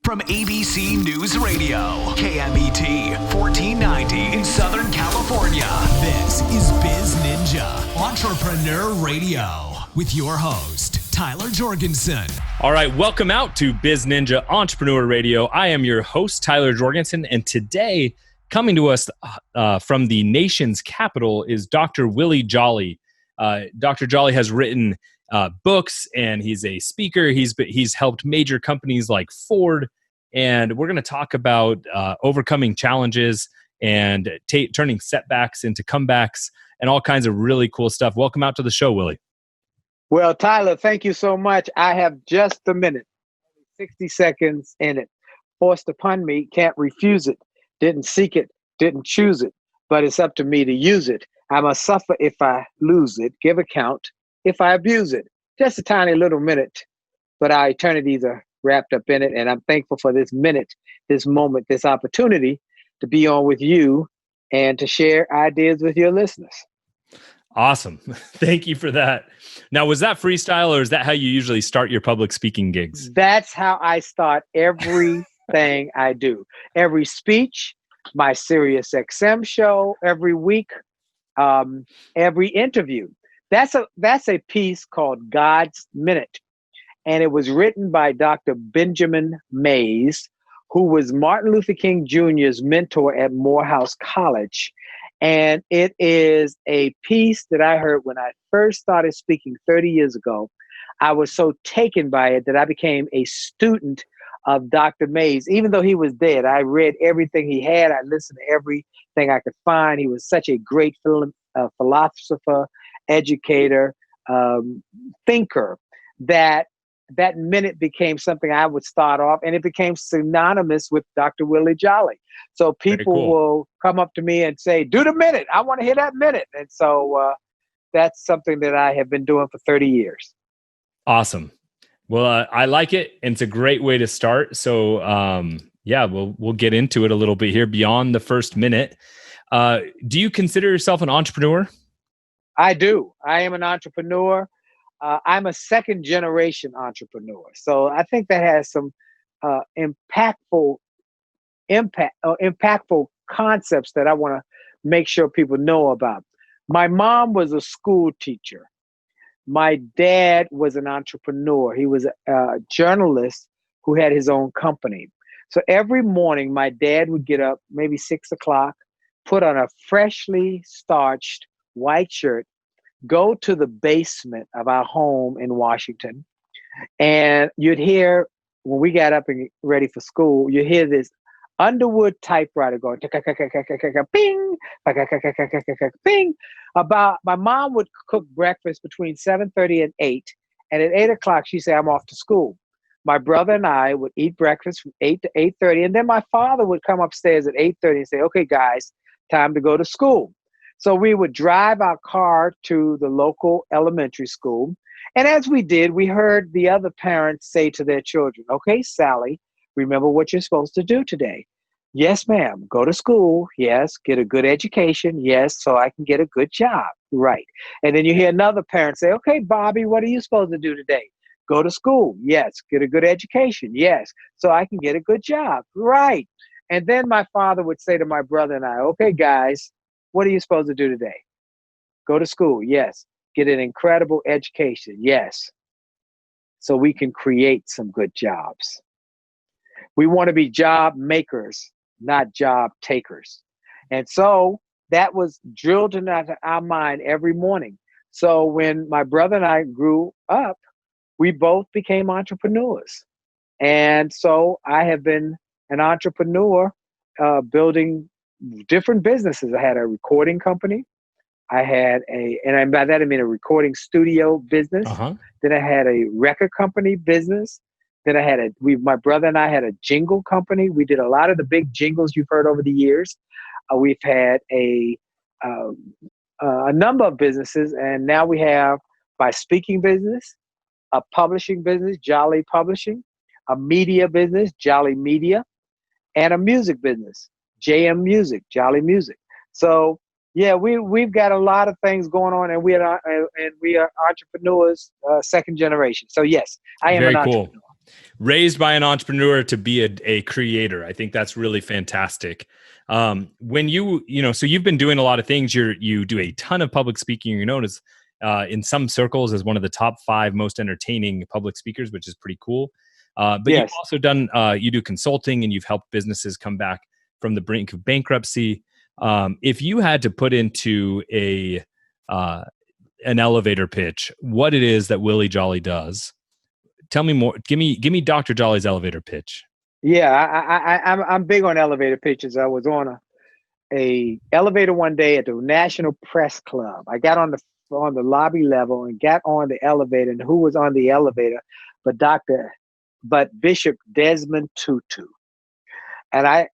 From ABC News Radio, KMET 1490 in Southern California. This is BizNinja Entrepreneur Radio with your host, Tyler Jorgensen. All right, welcome out to BizNinja Entrepreneur Radio. I am your host, Tyler Jorgensen, and today, coming to us from the nation's capital is Dr. Willie Jolley. Dr. Jolley has written books, and he's a speaker. He's helped major companies like Ford, and we're going to talk about overcoming challenges and turning setbacks into comebacks and all kinds of really cool stuff. Welcome out to the show, Willie. Well, Tyler, thank you so much. I have just a minute, 60 seconds in it. Forced upon me, can't refuse it. Didn't seek it, didn't choose it, but it's up to me to use it. I must suffer if I lose it, give account if I abuse it. Just a tiny little minute, but our eternities are wrapped up in it, and I'm thankful for this minute, this moment, this opportunity to be on with you and to share ideas with your listeners. Awesome. Thank you for that. Now, was that freestyle, or is that how you usually start your public speaking gigs? That's how I start everything I do. Every speech, my Sirius XM show, every week, every interview. That's a piece called God's Minute. And it was written by Dr. Benjamin Mays, who was Martin Luther King Jr.'s mentor at Morehouse College. And it is a piece that I heard when I first started speaking 30 years ago. I was so taken by it that I became a student of Dr. Mays. Even though he was dead, I read everything he had. I listened to everything I could find. He was such a great philosopher, educator, thinker, that minute became something I would start off, and it became synonymous with Dr. Willie Jolley. So people will come up to me and say, do the minute. I want to hear that minute. And so that's something that I have been doing for 30 years. Awesome. Well, I like it. And it's a great way to start. So we'll get into it a little bit here beyond the first minute. Do you consider yourself an entrepreneur? I do. I am an entrepreneur. I'm a second generation entrepreneur. So I think that has some impactful concepts that I want to make sure people know about. My mom was a school teacher. My dad was an entrepreneur. He was a journalist who had his own company. So every morning, my dad would get up, maybe 6 o'clock, put on a freshly starched white shirt, go to the basement of our home in Washington, and you'd hear, when we got up and ready for school, you'd hear this Underwood typewriter going, ping, ping. My mom would cook breakfast between 7:30 and 8, and at 8 o'clock, she'd say, I'm off to school. My brother and I would eat breakfast from 8 to 8:30, and then my father would come upstairs at 8:30 and say, okay, guys, time to go to school. So we would drive our car to the local elementary school. And as we did, we heard the other parents say to their children, okay, Sally, remember what you're supposed to do today. Yes, ma'am. Go to school. Yes. Get a good education. Yes. So I can get a good job. Right. And then you hear another parent say, okay, Bobby, what are you supposed to do today? Go to school. Yes. Get a good education. Yes. So I can get a good job. Right. And then my father would say to my brother and I, okay, guys, what are you supposed to do today? Go to school. Yes. Get an incredible education. Yes. So we can create some good jobs. We want to be job makers, not job takers. And so that was drilled into our mind every morning. So when my brother and I grew up, we both became entrepreneurs. And so I have been an entrepreneur building different businesses. I had a recording company. I had and by that I mean a recording studio business. Uh-huh. Then I had a record company business. Then I had my brother and I had a jingle company. We did a lot of the big jingles you've heard over the years. We've had a number of businesses, and now we have my speaking business, a publishing business, Jolley Publishing, a media business, Jolley Media, and a music business, JM Music, Jolley Music. So yeah, we've got a lot of things going on, and we are entrepreneurs, second generation. So yes, I am an entrepreneur. raised by an entrepreneur to be a creator. I think that's really fantastic. When so you've been doing a lot of things. You do a ton of public speaking. You're known as in some circles as one of the top 5 most entertaining public speakers, which is pretty cool. But Yes. you've also done you do consulting, and you've helped businesses come back from the brink of bankruptcy. If you had to put into an elevator pitch what it is that Willie Jolley does, tell me more. Give me Dr. Jolley's elevator pitch. Yeah, I'm big on elevator pitches. I was on a elevator one day at the National Press Club. I got on the lobby level and got on the elevator, and who was on the elevator but Bishop Desmond Tutu. And I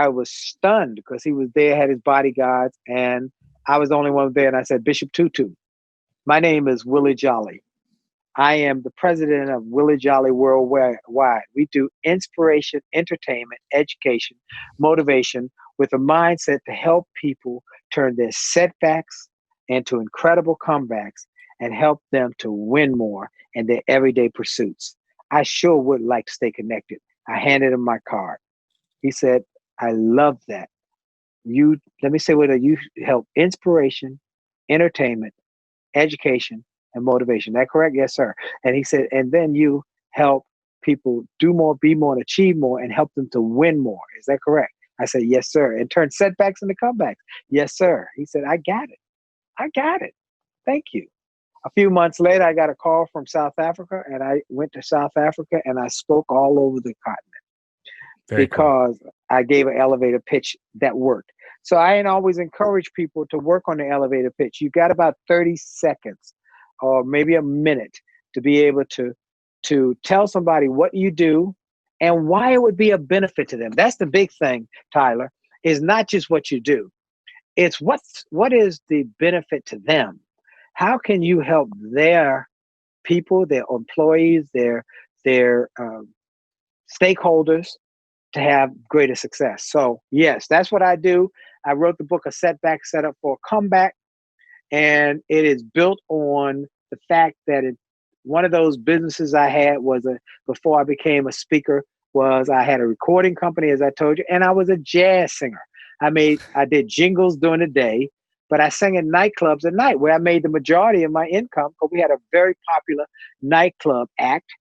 was stunned because he was there, had his bodyguards, and I was the only one there. And I said, Bishop Tutu, my name is Willie Jolley. I am the president of Willie Jolley Worldwide. We do inspiration, entertainment, education, motivation with a mindset to help people turn their setbacks into incredible comebacks and help them to win more in their everyday pursuits. I sure would like to stay connected. I handed him my card. He said, I love that. Let me say what you help: inspiration, entertainment, education, and motivation. That correct? Yes, sir. And he said, and then you help people do more, be more, and achieve more, and help them to win more. Is that correct? I said, yes, sir. And turn setbacks into comebacks. Yes, sir. He said, I got it. Thank you. A few months later, I got a call from South Africa, and I went to South Africa and I spoke all over the continent. Very because cool. I gave an elevator pitch that worked. So I always encourage people to work on the elevator pitch. You got about 30 seconds or maybe a minute to be able to tell somebody what you do and why it would be a benefit to them. That's the big thing, Tyler, is not just what you do. It's what is the benefit to them? How can you help their people, their employees, their stakeholders to have greater success? So yes, that's what I do. I wrote the book, A Setback Set Up for a Comeback, and it is built on the fact that one of those businesses I had was before I became a speaker was I had a recording company, as I told you, and I was a jazz singer. I did jingles during the day, but I sang in nightclubs at night where I made the majority of my income because we had a very popular nightclub act.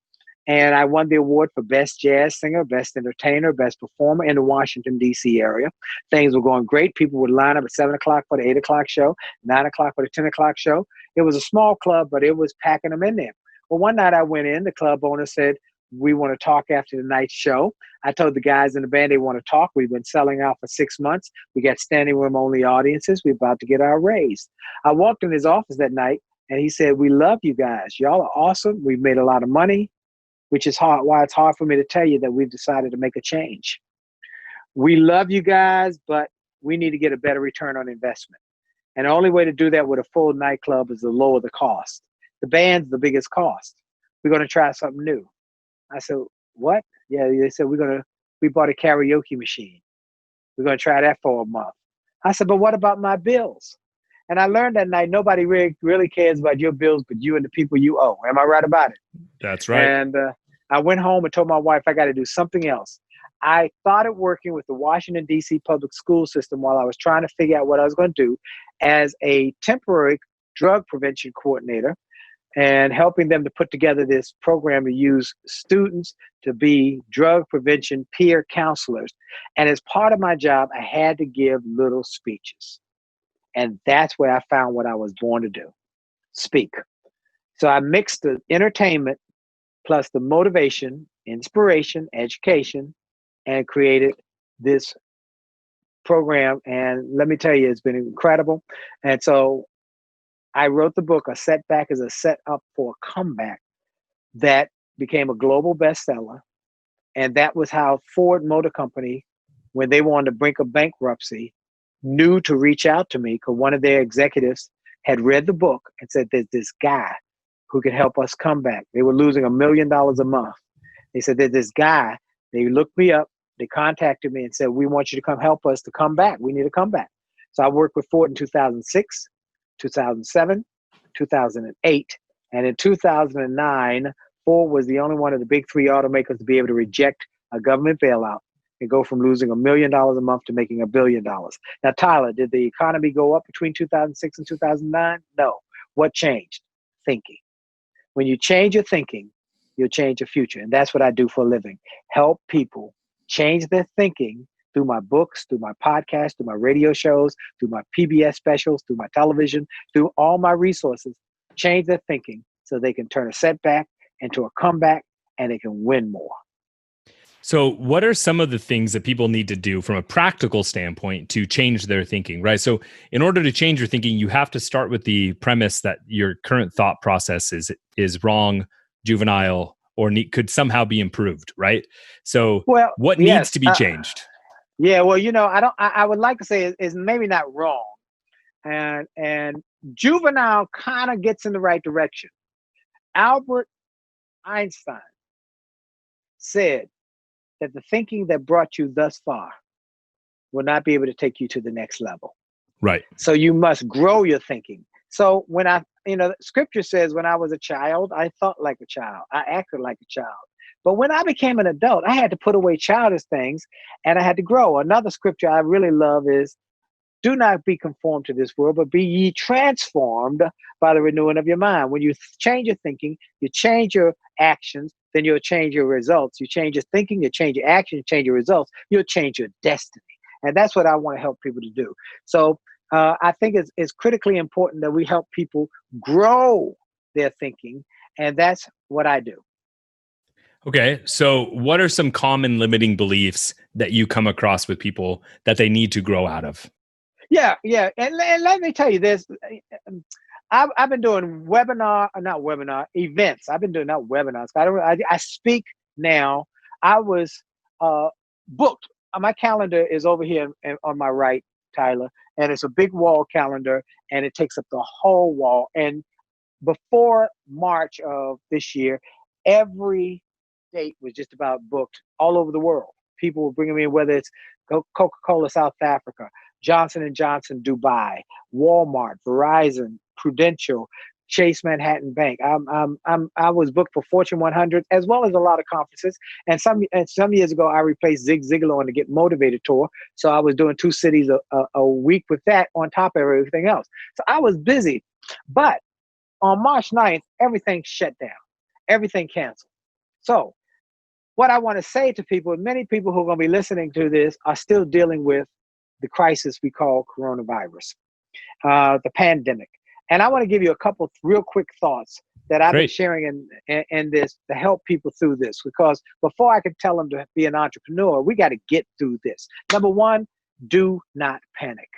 And I won the award for Best Jazz Singer, Best Entertainer, Best Performer in the Washington, D.C. area. Things were going great. People would line up at 7 o'clock for the 8 o'clock show, 9 o'clock for the 10 o'clock show. It was a small club, but it was packing them in there. Well, one night I went in, the club owner said, we want to talk after the night show. I told the guys in the band they want to talk. We've been selling out for 6 months. We got standing room only audiences. We're about to get our raise. I walked in his office that night and he said, we love you guys. Y'all are awesome. We've made a lot of money, which is why it's hard for me to tell you that we've decided to make a change. We love you guys, but we need to get a better return on investment. And the only way to do that with a full nightclub is to lower the cost. The band's the biggest cost. We're going to try something new. I said, what? Yeah, they said, we bought a karaoke machine. We're going to try that for a month. I said, but what about my bills? And I learned that night, nobody really cares about your bills, but you and the people you owe. Am I right about it? That's right. And I went home and told my wife I got to do something else. I started working with the Washington, D.C. public school system while I was trying to figure out what I was going to do as a temporary drug prevention coordinator and helping them to put together this program to use students to be drug prevention peer counselors. And as part of my job, I had to give little speeches. And that's where I found what I was born to do, speak. So I mixed the entertainment plus the motivation, inspiration, education, and created this program. And let me tell you, it's been incredible. And so I wrote the book, A Setback is a Set Up for a Comeback, that became a global bestseller. And that was how Ford Motor Company, when they were on the brink of bankruptcy, knew to reach out to me because one of their executives had read the book and said, there's this guy who can help us come back. They were losing $1 million a month. They said, there's this guy. They looked me up. They contacted me and said, we want you to come help us to come back. We need to come back. So I worked with Ford in 2006, 2007, 2008. And in 2009, Ford was the only one of the big three automakers to be able to reject a government bailout and go from losing $1 million a month to making $1 billion. Now, Tyler, did the economy go up between 2006 and 2009? No. What changed? Thinking. When you change your thinking, you'll change your future. And that's what I do for a living. Help people change their thinking through my books, through my podcast, through my radio shows, through my PBS specials, through my television, through all my resources. Change their thinking so they can turn a setback into a comeback and they can win more. So what are some of the things that people need to do from a practical standpoint to change their thinking, right? So in order to change your thinking, you have to start with the premise that your current thought process is wrong, juvenile, or could somehow be improved, right? So what needs to be changed? Yeah, well, I would like to say is maybe not wrong. And juvenile kind of gets in the right direction. Albert Einstein said that the thinking that brought you thus far will not be able to take you to the next level. Right. So you must grow your thinking. So when scripture says when I was a child, I thought like a child. I acted like a child. But when I became an adult, I had to put away childish things and I had to grow. Another scripture I really love is, do not be conformed to this world, but be ye transformed by the renewing of your mind. When you change your thinking, you change your actions, then you'll change your results. You change your thinking, you change your action, you change your results, you'll change your destiny. And that's what I want to help people to do. So I think it's critically important that we help people grow their thinking. And that's what I do. Okay. So what are some common limiting beliefs that you come across with people that they need to grow out of? Yeah. And let me tell you this. I've been doing events. I've been doing not webinars. I speak now. I was booked. My calendar is over here on my right, Tyler, and it's a big wall calendar, and it takes up the whole wall. And before March of this year, every date was just about booked all over the world. People were bringing me in, whether it's Coca-Cola South Africa, Johnson & Johnson Dubai, Walmart, Verizon, Prudential, Chase Manhattan Bank. I was booked for Fortune 100 as well as a lot of conferences. And some years ago, I replaced Zig Ziglar on the Get Motivated tour. So I was doing 2 cities a week with that on top of everything else. So I was busy. But on March 9th, everything shut down. Everything canceled. So what I want to say to people, and many people who are going to be listening to this are still dealing with the crisis we call coronavirus, the pandemic. And I want to give you a couple real quick thoughts that I've been sharing in this to help people through this, because before I can tell them to be an entrepreneur, we got to get through this. Number one, do not panic.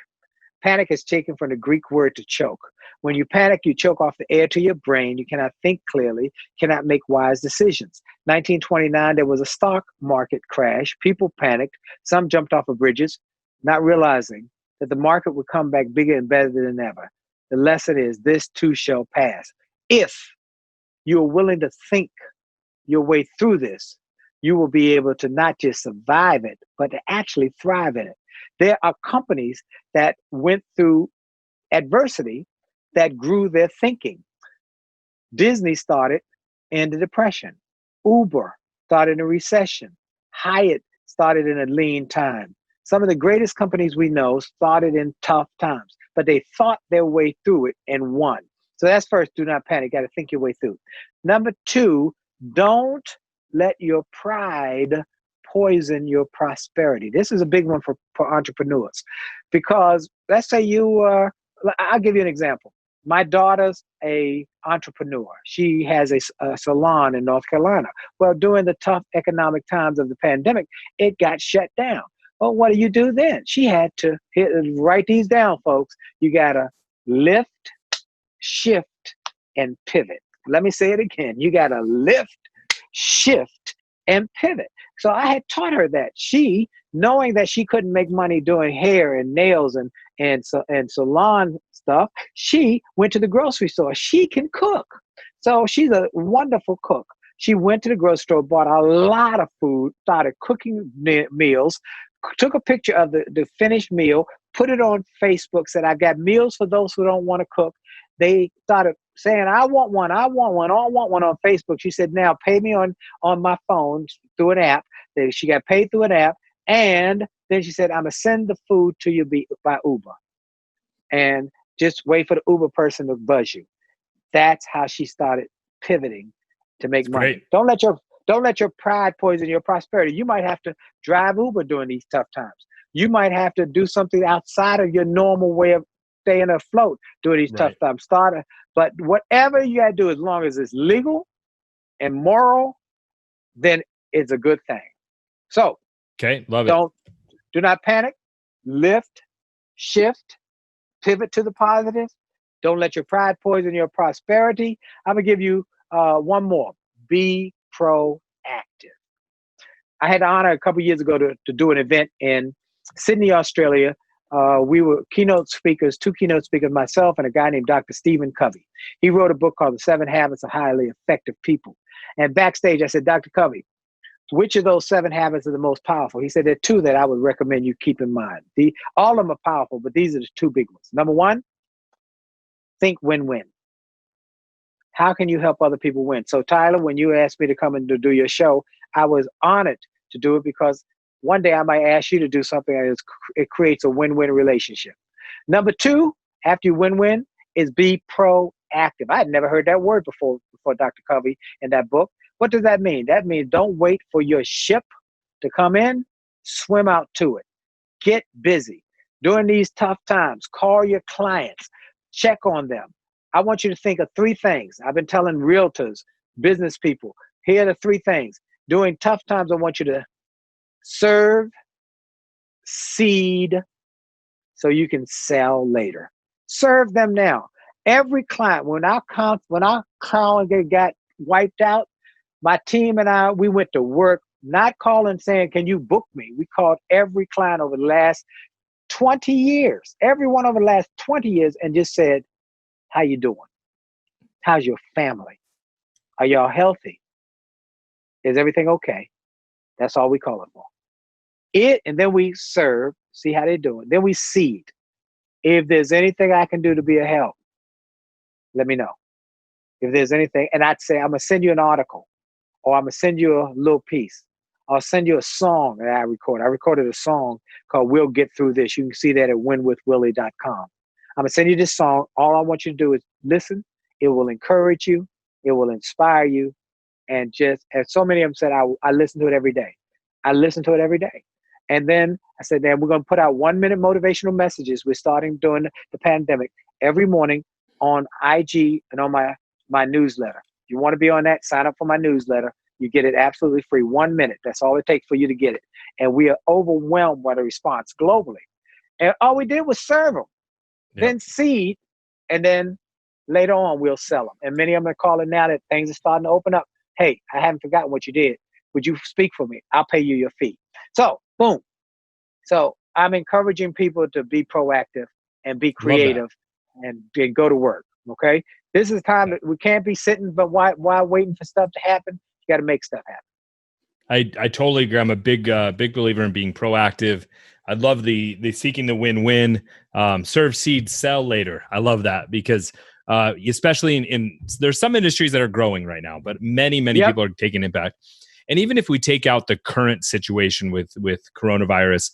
Panic is taken from the Greek word to choke. When you panic, you choke off the air to your brain. You cannot think clearly, cannot make wise decisions. 1929, there was a stock market crash. People panicked. Some jumped off of bridges, not realizing that the market would come back bigger and better than ever. The lesson is this too shall pass. If you're willing to think your way through this, you will be able to not just survive it, but to actually thrive in it. There are companies that went through adversity that grew their thinking. Disney started in the Depression. Uber started in a recession. Hyatt started in a lean time. Some of the greatest companies we know started in tough times, but they thought their way through it and won. So that's first, do not panic. Got to think your way through. Number two, don't let your pride poison your prosperity. This is a big one for entrepreneurs, because let's say I'll give you an example. My daughter's a entrepreneur. She has a salon in North Carolina. Well, during the tough economic times of the pandemic, it got shut down. Well, what do you do then? She had to write these down, folks. You got to lift, shift, and pivot. Let me say it again. You got to lift, shift, and pivot. So I had taught her that. She, knowing that she couldn't make money doing hair and nails and salon stuff, she went to the grocery store. She can cook. So she's a wonderful cook. She went to the grocery store, bought a lot of food, started cooking meals, took a picture of the finished meal, put it on Facebook, said, I've got meals for those who don't want to cook. They started saying, I want one on Facebook. She said, now pay me on my phone through an app. She got paid through an app. And then she said, I'm going to send the food to you by Uber. And just wait for the Uber person to buzz you. That's how she started pivoting to make money. Great. Don't let your pride poison your prosperity. You might have to drive Uber during these tough times. You might have to do something outside of your normal way of staying afloat during these tough times. But whatever you got to do, as long as it's legal and moral, then it's a good thing. So, okay, love it. Do not panic. Lift, shift, pivot to the positive. Don't let your pride poison your prosperity. I'm gonna give you one more. Be proactive. I had the honor a couple years ago to do an event in Sydney, Australia. We were two keynote speakers, myself and a guy named Dr. Stephen Covey. He wrote a book called The 7 Habits of Highly Effective People. And backstage, I said, Dr. Covey, which of those 7 habits are the most powerful? He said, there are 2 that I would recommend you keep in mind. All of them are powerful, but these are the 2 big ones. Number 1, think win-win. How can you help other people win? So Tyler, when you asked me to come and to do your show, I was honored to do it because one day I might ask you to do something that it creates a win-win relationship. Number 2, after you win-win, is be proactive. I had never heard that word before Dr. Covey in that book. What does that mean? That means don't wait for your ship to come in, swim out to it. Get busy. During these tough times, call your clients, check on them. I want you to think of 3 things. I've been telling realtors, business people, here are the 3 things. During tough times, I want you to serve, seed, so you can sell later. Serve them now. Every client, when our client got wiped out, my team and I, we went to work, not calling saying, can you book me? We called every client over the last 20 years, everyone over the last 20 years, and just said, how you doing? How's your family? Are y'all healthy? Is everything okay? That's all we call it for. And then we serve, see how they're doing. Then we seed. If there's anything I can do to be a help, let me know. If there's anything, and I'd say, I'm going to send you an article, or I'm going to send you a little piece. I'll send you a song that I recorded. I recorded a song called We'll Get Through This. You can see that at winwithwillie.com. I'm going to send you this song. All I want you to do is listen. It will encourage you. It will inspire you. And so many of them said, I listen to it every day. I listen to it every day. And then I said, we're going to put out 1-minute motivational messages. We're starting during the pandemic every morning on IG and on my newsletter. If you want to be on that, sign up for my newsletter. You get it absolutely free. 1 minute. That's all it takes for you to get it. And we are overwhelmed by the response globally. And all we did was serve them, then seed, and then later on we'll sell them. And many of them are calling now that things are starting to open up. Hey, I haven't forgotten what you did. Would you speak for me? I'll pay you your fee. So, boom. So I'm encouraging people to be proactive and be creative and go to work. Okay. This is time that we can't be sitting, but while waiting for stuff to happen, you got to make stuff happen. I totally agree. I'm a big believer in being proactive. I love the seeking the win-win, serve, seed, sell later. I love that because especially in there's some industries that are growing right now, but many people are taking impact. And even if we take out the current situation with coronavirus,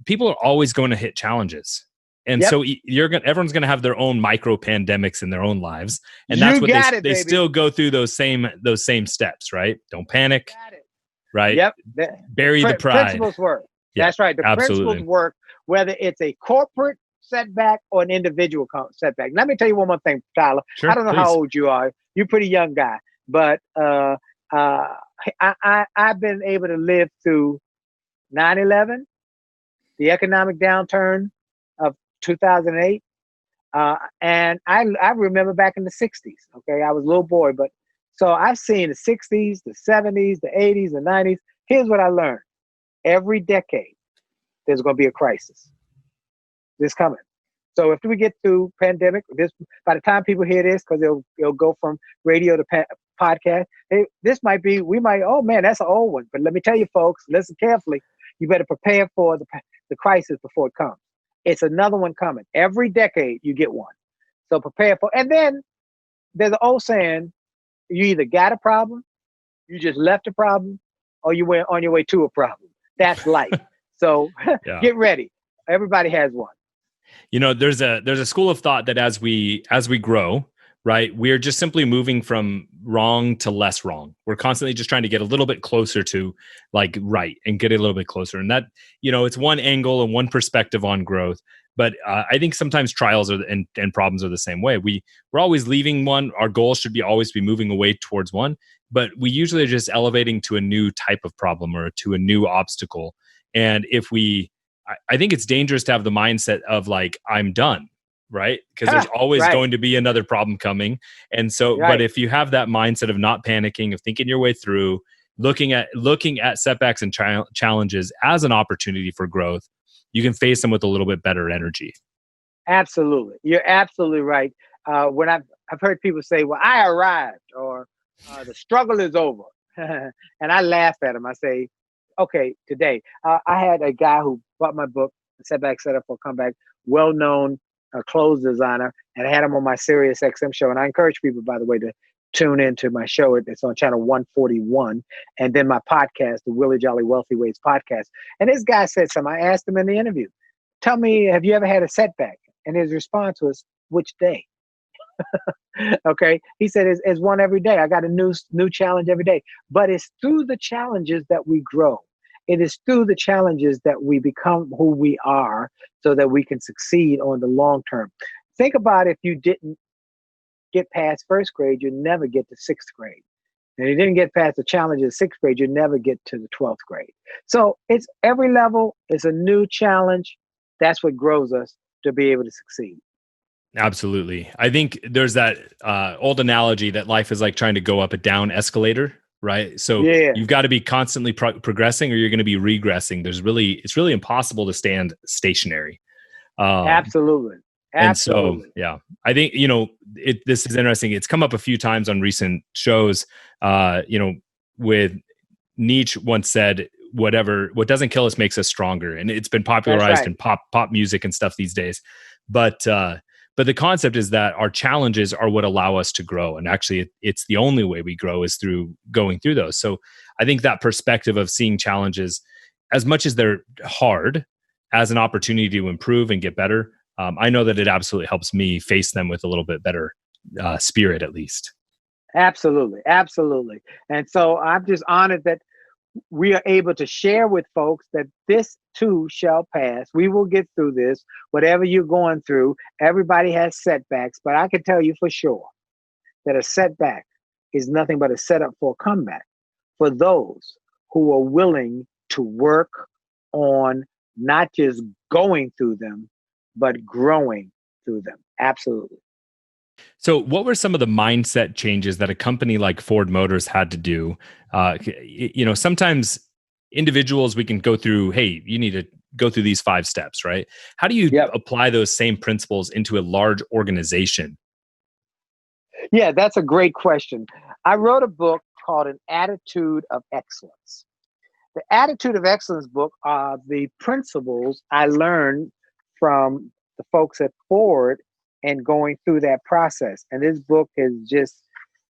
people are always going to hit challenges. And so everyone's going to have their own micro pandemics in their own lives. And that's what they still go through those same steps, right? Don't panic, right? Yep. Bury the pride. Principles work. That's right. The principles work, whether it's a corporate setback or an individual setback. Let me tell you one more thing, Tyler. Sure, I don't know how old you are. You're a pretty young guy, but I've been able to live through 9/11, the economic downturn of 2008, and I remember back in the 60s. Okay, I was a little boy, but so I've seen the 60s, the 70s, the 80s, the 90s. Here's what I learned: every decade, there's going to be a crisis. This coming. So if we get through pandemic, by the time people hear this, because it'll go from radio to podcast, oh man, that's an old one. But let me tell you, folks, listen carefully. You better prepare for the crisis before it comes. It's another one coming. Every decade you get one. So prepare for, and then there's an old saying, you either got a problem, you just left a problem, or you went on your way to a problem. That's life. So Yeah. get ready. Everybody has one. There's a school of thought that as we grow, right, we're just simply moving from wrong to less wrong. We're constantly just trying to get a little bit closer to like right and get a little bit closer. And that, it's one angle and one perspective on growth. But I think sometimes trials and problems are the same way. We're always leaving one. Our goal should be always be moving away towards one, but we usually are just elevating to a new type of problem or to a new obstacle. And I think it's dangerous to have the mindset of like, I'm done, right? Because there's always right. going to be another problem coming. And so, but if you have that mindset of not panicking, of thinking your way through, looking at setbacks and challenges as an opportunity for growth, you can face them with a little bit better energy. Absolutely. You're absolutely right. When I've heard people say, well, I arrived, or the struggle is over. And I laugh at them. I say, okay, today, I had a guy who bought my book, Setbacks, Set Up for Comeback, well-known clothes designer, and I had him on my Sirius XM show. And I encourage people, by the way, to tune into my show. It's on channel 141. And then my podcast, the Willie Jolley Wealthy Ways podcast. And this guy said something. I asked him in the interview, tell me, have you ever had a setback? And his response was, which day? Okay. He said, it's one every day. I got a new challenge every day. But it's through the challenges that we grow. It is through the challenges that we become who we are so that we can succeed on the long term. Think about if you didn't get past first grade, you'd never get to sixth grade. And you didn't get past the challenge of sixth grade, you'd never get to the 12th grade. So it's every level is a new challenge. That's what grows us to be able to succeed. Absolutely. I think there's that old analogy that life is like trying to go up a down escalator, right? So you've got to be constantly progressing or you're going to be regressing. It's really impossible to stand stationary. Absolutely. And so, yeah, I think, this is interesting. It's come up a few times on recent shows, with Nietzsche once said, what doesn't kill us makes us stronger. And it's been popularized in pop music and stuff these days. But the concept is that our challenges are what allow us to grow. And actually it's the only way we grow is through going through those. So I think that perspective of seeing challenges, as much as they're hard, as an opportunity to improve and get better, I know that it absolutely helps me face them with a little bit better spirit, at least. Absolutely. Absolutely. And so I'm just honored that we are able to share with folks that this too shall pass. We will get through this, whatever you're going through. Everybody has setbacks, but I can tell you for sure that a setback is nothing but a setup for a comeback for those who are willing to work on not just going through them, but growing through them. Absolutely. So what were some of the mindset changes that a company like Ford Motors had to do? Sometimes individuals, we can go through, hey, you need to go through these 5 steps, right? How do you apply those same principles into a large organization? Yeah, that's a great question. I wrote a book called An Attitude of Excellence. The Attitude of Excellence book are the principles I learned from the folks at Ford and going through that process. And this book is just,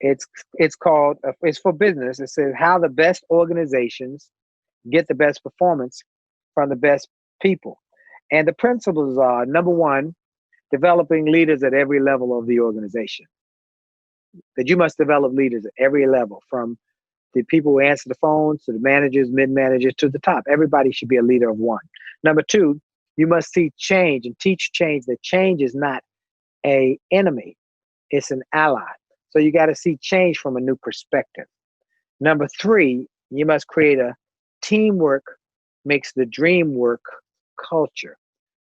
it's called, it's for business. It says how the best organizations get the best performance from the best people. And the principles are, number 1, developing leaders at every level of the organization. That you must develop leaders at every level, from the people who answer the phones to the managers, mid-managers, to the top. Everybody should be a leader of one. Number 2, you must see change and teach change. That change is not an enemy, it's an ally. So you got to see change from a new perspective. Number 3, you must create a teamwork makes the dream work culture,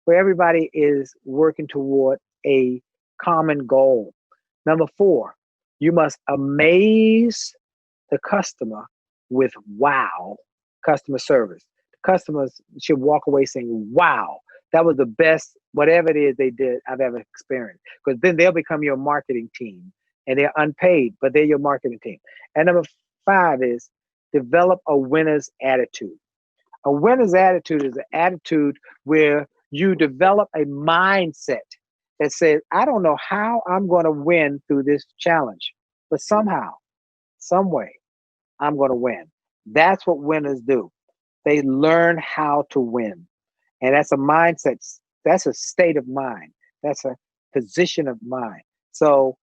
where everybody is working toward a common goal. Number 4, you must amaze the customer with wow customer service. The customers should walk away saying, wow, that was the best, whatever it is they did I've ever experienced. Because then they'll become your marketing team, and they're unpaid, but they're your marketing team. And number 5 is develop a winner's attitude. A winner's attitude is an attitude where you develop a mindset that says, I don't know how I'm going to win through this challenge, but somehow, some way, I'm going to win. That's what winners do. They learn how to win. And that's a mindset. That's a state of mind. That's a position of mind. So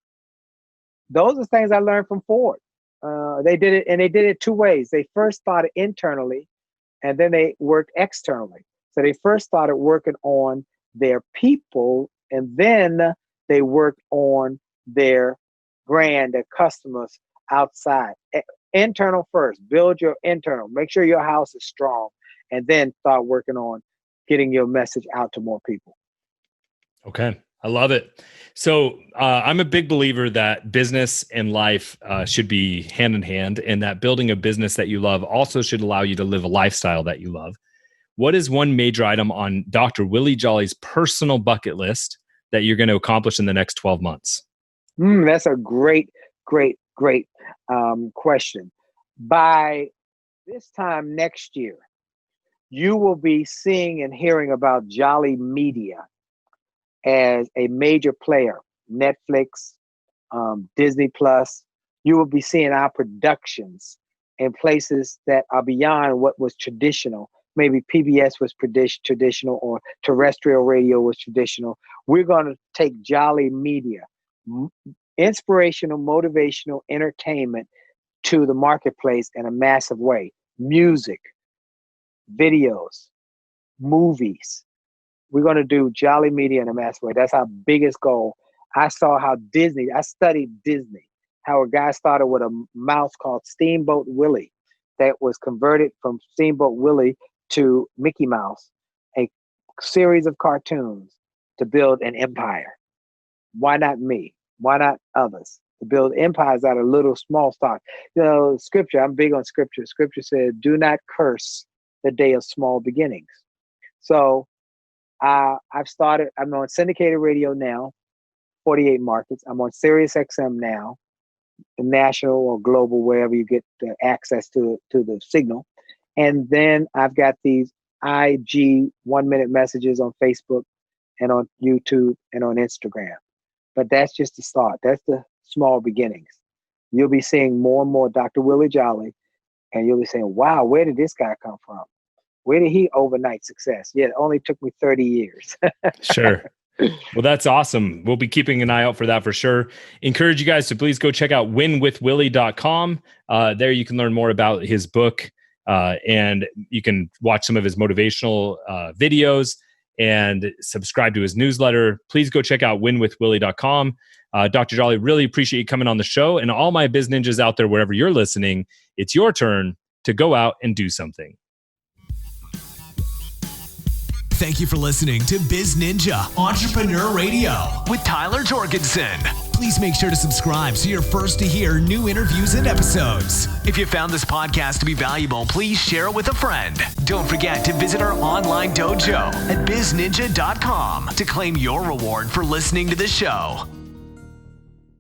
those are things I learned from Ford. They did it two ways. They first started internally, and then they worked externally. So they first started working on their people, and then they worked on their brand, their customers outside. Internal first. Build your internal. Make sure your house is strong, and then start working on getting your message out to more people. Okay. I love it. So I'm a big believer that business and life should be hand in hand, and that building a business that you love also should allow you to live a lifestyle that you love. What is one major item on Dr. Willie Jolley's personal bucket list that you're going to accomplish in the next 12 months? That's a great question. By this time next year, you will be seeing and hearing about Jolley Media as a major player. Netflix, Disney Plus. You will be seeing our productions in places that are beyond what was traditional. Maybe PBS was traditional, or terrestrial radio was traditional. We're going to take Jolley Media, inspirational, motivational entertainment, to the marketplace in a massive way. Music, videos, movies. We're going to do Jolley Media in a massive way. That's our biggest goal. I saw how I studied Disney, how a guy started with a mouse called Steamboat Willie that was converted from Steamboat Willie to Mickey Mouse, a series of cartoons to build an empire. Why not me? Why not others? To build empires out of little small stock. Scripture, I'm big on scripture. Scripture says, do not curse the day of small beginnings. So I'm on syndicated radio now, 48 markets. I'm on Sirius XM now, national or global, wherever you get the access to the signal. And then I've got these IG 1-minute messages on Facebook and on YouTube and on Instagram. But that's just the start. That's the small beginnings. You'll be seeing more and more Dr. Willie Jolley, and you'll be saying, wow, where did this guy come from? Where did he overnight success? Yeah, it only took me 30 years. Sure. Well, that's awesome. We'll be keeping an eye out for that for sure. Encourage you guys to please go check out winwithwillie.com. There you can learn more about his book, and you can watch some of his motivational videos and subscribe to his newsletter. Please go check out winwithwillie.com. Dr. Jolley, really appreciate you coming on the show. And all my biz ninjas out there, wherever you're listening, it's your turn to go out and do something. Thank you for listening to BizNinja Entrepreneur Radio with Tyler Jorgensen. Please make sure to subscribe so you're first to hear new interviews and episodes. If you found this podcast to be valuable, please share it with a friend. Don't forget to visit our online dojo at bizninja.com to claim your reward for listening to the show.